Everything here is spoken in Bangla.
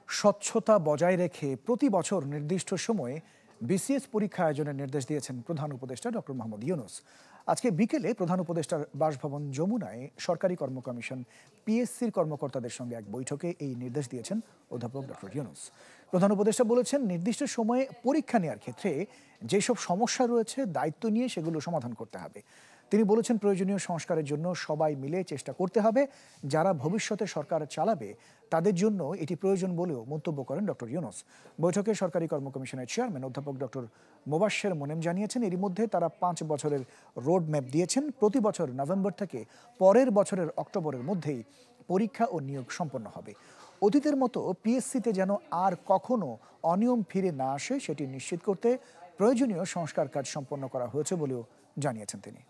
স্বচ্ছতা বজায় রেখে প্রতি বছর নির্দিষ্ট সময়ে বিসিএস পরীক্ষা আয়োজনের নির্দেশ দিয়েছেন প্রধান উপদেষ্টা ডক্টর মোহাম্মদ ইউনূস। আজকে বিকেলে প্রধান উপদেষ্টার বাসভবন যমুনায় সরকারি কর্ম কমিশন পিএসসির কর্মকর্তাদের সঙ্গে এক বৈঠকে এই নির্দেশ দিয়েছেন অধ্যাপক ডক্টর ইউনূস। প্রধান উপদেষ্টা বলেছেন, নির্দিষ্ট সময়ে পরীক্ষা নেওয়ার ক্ষেত্রে যেসব সমস্যা রয়েছে দায়িত্ব নিয়ে সেগুলো সমাধান করতে হবে। তিনি বলেছেন, প্রয়োজনীয় সংস্কারের জন্য সবাই মিলে চেষ্টা করতে হবে। যারা ভবিষ্যতে সরকার চালাবে তাদের জন্য এটি প্রয়োজন বলেও মন্তব্য করেন ডক্টর ইউনূস। বৈঠকে সরকারি কর্ম কমিশনের চেয়ারম্যান অধ্যাপক ডক্টর মোবাশ্বের মোনেম জানিয়েছেন, এরই মধ্যে তারা 5 বছরের রোড ম্যাপ দিয়েছেন। প্রতি বছর নভেম্বর থেকে পরের বছরের অক্টোবরের মধ্যেই পরীক্ষা ও নিয়োগ সম্পন্ন হবে। অতীতের মতো পিএসসিতে যেন আর কখনো অনিয়ম ফিরে না আসে সেটি নিশ্চিত করতে প্রয়োজনীয় সংস্কার কাজ সম্পন্ন করা হয়েছে বলেও জানিয়েছেন তিনি।